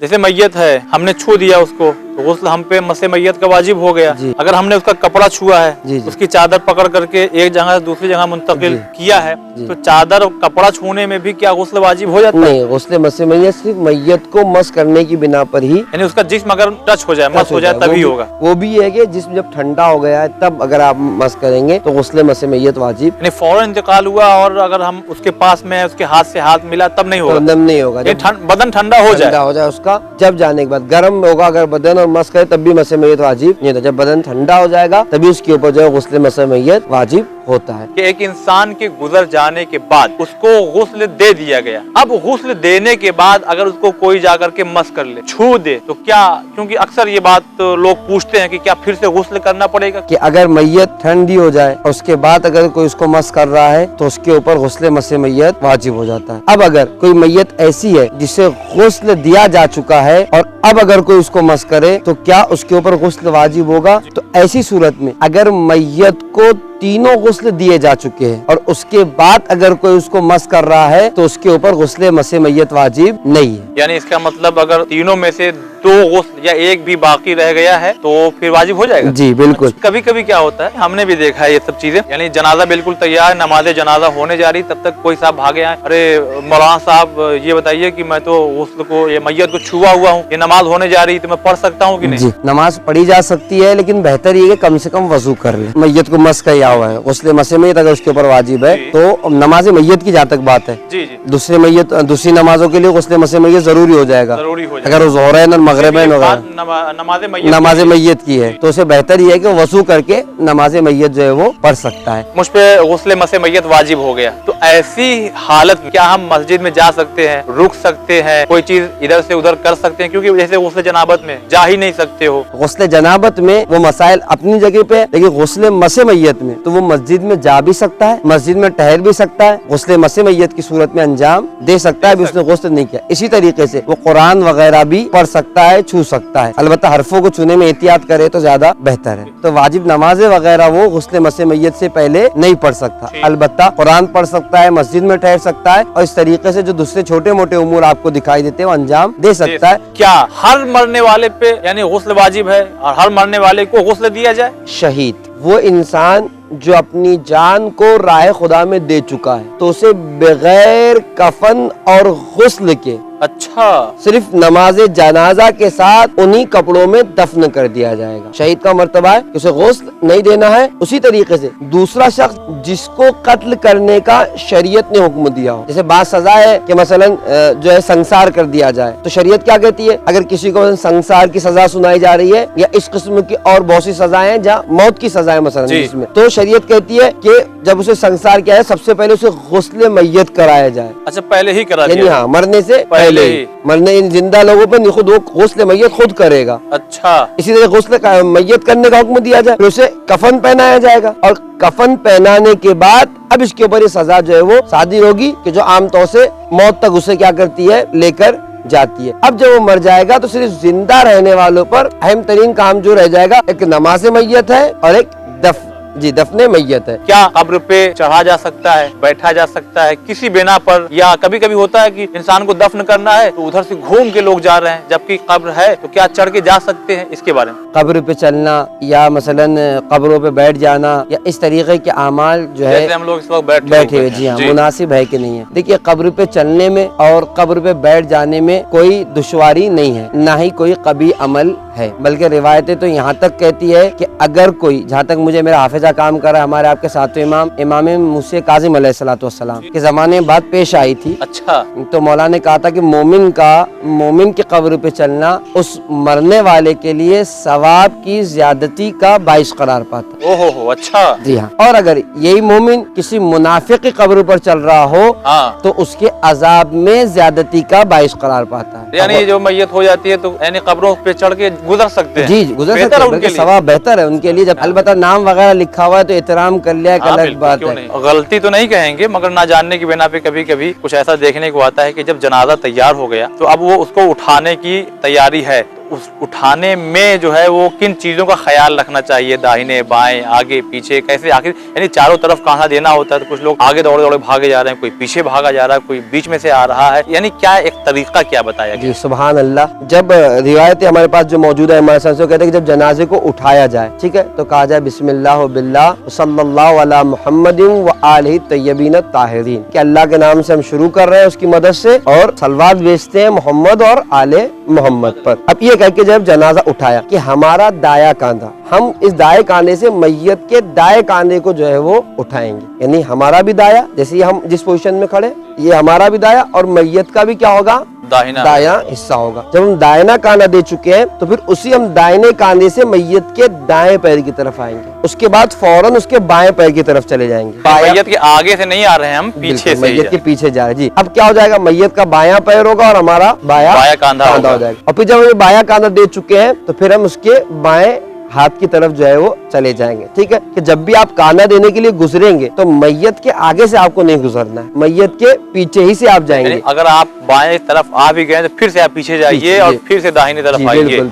जैसे मैयत है, हमने छू दिया उसको तो गुस्ल हम पे मसे मैयत का वाजिब हो गया। अगर हमने उसका कपड़ा छुआ है, उसकी चादर पकड़ करके एक जगह से दूसरी जगह मुंतकिल किया है, तो चादर और कपड़ा छूने में भी क्या गुस्ल वाजिब हो जाता है? नहीं, गुस्ल मसे मैयत सिर्फ मैयत को मस करने की बिना पर ही, यानी उसका जिस्म अगर टच हो जाए, मस हो जाए तभी होगा। वो भी है कि जिस्म जब ठंडा हो गया है तब अगर आप मस करेंगे तो गुस्ल मसे मैयत वाजिब। यानी फौरन इंतकाल हुआ और अगर हम उसके पास में उसके हाथ से हाथ मिला तब नहीं होगा, नहीं होगा। बदन ठंडा हो जाए उसका, जब जाने के बाद गर्म होगा अगर बदन और मस करे तब भी मसे मैयत वाजिब नहीं होता। जब बदन ठंडा हो जाएगा तभी उसके ऊपर जो है गुस्ल मसे मैयत वाजिब होता है। कि एक इंसान के गुजर जाने के बाद उसको गुस्ल दे दिया गया, अब गुस्ल देने के बाद अगर उसको कोई जाकर के मस कर ले, छू दे, तो क्या, क्योंकि अक्सर ये बात तो लोग पूछते हैं कि क्या फिर से गुस्ल करना पड़ेगा? कि अगर मैयत ठंडी हो जाए और उसके बाद अगर कोई उसको मस कर रहा है तो उसके ऊपर गुस्ल मसे मैयत वाजिब हो जाता है। अब अगर कोई मैयत ऐसी है जिसे गुस्ल दिया जा चुका है और अब अगर कोई उसको मस करे तो क्या उसके ऊपर गुस्ल वाजिब होगा? तो ऐसी सूरत में अगर मैयत को तीनों गुस्ल दिए जा चुके हैं और उसके बाद अगर कोई उसको मस कर रहा है तो उसके ऊपर गुस्ल मसे मैयत वाजिब नहीं है। यानी इसका मतलब अगर तीनों में से दो गुस्ल या एक भी बाकी रह गया है तो फिर वाजिब हो जाएगा? जी बिल्कुल। कभी कभी क्या होता है, हमने भी देखा है ये सब चीजें, यानी जनाजा बिल्कुल तैयार, नमाज जनाजा होने जा रही, तब तक कोई साहब भागे आए, अरे मौलाना साहब ये बताइए कि मैं तो गुस्ल को, ये मैयत को छुआ हुआ हूँ, ये नमाज होने जा रही, तो मैं पढ़ सकता हूँ कि नहीं? जी, नमाज पढ़ी जा सकती है, लेकिन बेहतर ये कम से कम वजू कर ले। मैयत को मस किया हुआ है, गुस्ल मसे मैयत अगर उसके ऊपर वाजिब है तो नमाज मैयत की जहाँ तक बात है, जी जी, दूसरी नमाजों के लिए गुस्ल मसे मैयत जरूरी हो जाएगा। अगर वो ज़ोहरैन और मगरिबैन वगैरह नमाज मैयत की है तो उसे बेहतर ये है कि वजू करके नमाज मैयत जो है वो पढ़ सकता है। मुझ पे गुस्ल मसे मैयत वाजिब हो गया, तो ऐसी हालत में क्या हम मस्जिद में जा सकते हैं, रुक सकते हैं, कोई चीज इधर से उधर कर सकते हैं? क्योंकि जैसे गुस्ल जनाबत में जा ही नहीं सकते हो। गुस्ल जनाबत में वो मसाइल अपनी जगह पे, लेकिन गुस्ल मसे मैयत में तो वो मस्जिद में जा भी सकता है, मस्जिद में ठहर भी सकता है, गुस्ल मसे मैयत की सूरत में अंजाम दे सकता है भी उसने गुस्ल नहीं किया। इसी तरीके से वो कुरान वगैरह भी पढ़ सकता है, छू सकता है, अलबत्ता हरफों को छूने में एहतियात करे तो ज्यादा बेहतर है। तो वाजिब नमाजें वगैरह वो गुस्ल मसे मैयत से पहले नहीं पढ़ सकता, अलबत्ता कुरान पढ़ सकता है, मस्जिद में ठहर सकता है और इस तरीके से जो दूसरे छोटे मोटे उमूर आपको दिखाई देते हैं वो अंजाम दे सकता है। क्या हर मरने वाले पे यानी गुस्ल वाजिब है और हर मरने वाले को गुस्ल दिया जाए? शहीद वो इंसान जो अपनी जान को राह खुदा में दे चुका है तो उसे बगैर कफन और गुस्ल के, अच्छा, सिर्फ नमाज जनाजा के साथ उन्हीं कपड़ों में दफन कर दिया जाएगा। शहीद का मर्तबा है कि उसे गुस्ल नहीं देना है। उसी तरीके से दूसरा शख्स जिसको कत्ल करने का शरीयत ने हुक्म दिया हो, जैसे बात सजा है कि मसलन जो है संसार कर दिया जाए, तो शरीयत क्या कहती है? अगर किसी को संसार की सजा सुनाई जा रही है या इस किस्म की और बहुत सी सजाएं हैं जहाँ मौत की सजा है मसलन जिसमें, तो शरीयत कहती है कि जब उसे संसार किया है सबसे पहले उसे गुस्ल मैयत कराया जाए। अच्छा, पहले ही करा यानी हाँ, मरने से पहले ही, मरने जिंदा लोगों पर नहीं, खुद वो गुस्ल मैयत खुद करेगा। अच्छा, इसी तरह गुस्ल मैयत करने का हुक्म दिया जाए, फिर उसे कफन पहनाया जाएगा और कफन पहनाने के बाद अब इसके ऊपर ये सजा जो है वो सादिर होगी कि जो आमतौर से मौत तक उसे क्या करती है, लेकर जाती है। अब जब वो मर जाएगा तो सिर्फ जिंदा रहने वालों पर अहम तरीन काम जो रह जाएगा, एक नमाज मैयत है और एक दफने मैयत है। क्या कब्र पे चढ़ा जा सकता है, बैठा जा सकता है किसी बिना पर? या कभी कभी होता है कि इंसान को दफन करना है तो उधर से घूम के लोग जा रहे हैं जबकि कब्र है, तो क्या चढ़ के जा सकते हैं? इसके बारे में कब्र पे चलना या मसलन कब्रों पे बैठ जाना या इस तरीके के अमाल जो है, जैसे हम लोग इस वक्त बैठे हुए, जी हाँ, मुनासिब है कि नहीं है? देखिए, कब्र पे चलने में और कब्र पे बैठ जाने में कोई दुश्वारी नहीं है, ना ही कोई कभी अमल है, बल्कि रिवायतें तो यहाँ तक कहती है कि अगर कोई, जहाँ तक मुझे मेरा हाफिजा काम कर रहा है, हमारे आपके साथ इमाम मूसा काज़िम अलैहिस्सलाम के जमाने में बात पेश आई थी। अच्छा, तो मौला ने कहा था कि मोमिन की कब्र पे चलना उस मरने वाले के लिए सवाब की ज्यादती का बाइस करार पाता। ओहो, अच्छा, जी हाँ। और अगर यही मोमिन किसी मुनाफिक की कब्र पर चल रहा हो तो उसके अजाब में ज्यादती का बाइस करार पाता है। यानी जो मैयत हो जाती है तो यानी कब्रों पे चढ़ के गुजर सकते हैं? जी, गुजर सकते हैं, बल्कि सवाब बेहतर है उनके लिए। जब अलबत्ता नाम वगैरह लिखा हुआ है तो एहतराम कर लिया, अलग बात है। गलती तो नहीं कहेंगे, मगर ना जानने की बिना पे कभी कभी कुछ ऐसा देखने को आता है कि जब जनाजा तैयार हो गया तो अब वो उसको उठाने की तैयारी है, उस उठाने में जो है वो किन चीजों का ख्याल रखना चाहिए, दाहिने बाएं आगे पीछे कैसे, आखिर यानी चारों तरफ कहाँ देना होता है। तो कुछ लोग आगे दौड़े दौड़े भागे जा रहे हैं, कोई पीछे भागा जा रहा है, कोई बीच में से आ रहा है, यानी क्या एक तरीका क्या बताया गया? जी सुभान अल्लाह। जब रिवायतें हमारे पास जो मौजूद है, हमारे संस्कृत कहते हैं कि जब जनाजे को उठाया जाए, ठीक है, तो कहा जाए बिस्मिल्लाह बिल्लाह सल्लल्लाहु अला मुहम्मदिन व आलिहि तय्यबीन ताहिरीन, कि अल्लाह के नाम से हम शुरू कर रहे हैं उसकी मदद से, और सलवात भेजते हैं मोहम्मद और आले मोहम्मद पर। अब ये कह के जब जनाजा उठाया कि हमारा दाया कांधा, हम इस दाएं कांधे से मैयत के दाएं कांधे को जो है वो उठाएंगे, यानी हमारा भी दाया, जैसे हम जिस पोजीशन में खड़े, ये हमारा भी दाया और मैयत का भी क्या होगा, दाया हिस्सा होगा। जब हम दाहिना कांधा दे चुके हैं तो फिर उसी हम दाहिने कांधे से मैयत के दाएं पैर की तरफ आएंगे, उसके बाद फौरन उसके बाएं पैर की तरफ चले जाएंगे। मैयत के आगे से नहीं आ रहे हैं हम, पीछे से मैयत के पीछे जा रहे हैं। जी, अब क्या हो जाएगा, मैयत का बायां पैर होगा और हमारा बाया कांधा हो जाएगा। और फिर जब हम बाया कांधा दे चुके हैं तो फिर हम उसके बाएं हाथ की तरफ जो है वो चले जाएंगे। ठीक है, कि जब भी आप कांधा देने के लिए गुजरेंगे तो मैयत के आगे से आपको नहीं गुजरना है, मैयत के पीछे ही से आप जाएंगे। अगर आप बाएं तरफ आ भी गए तो फिर से आप पीछे जाइए और फिर से दाहिनी तरफ आइए।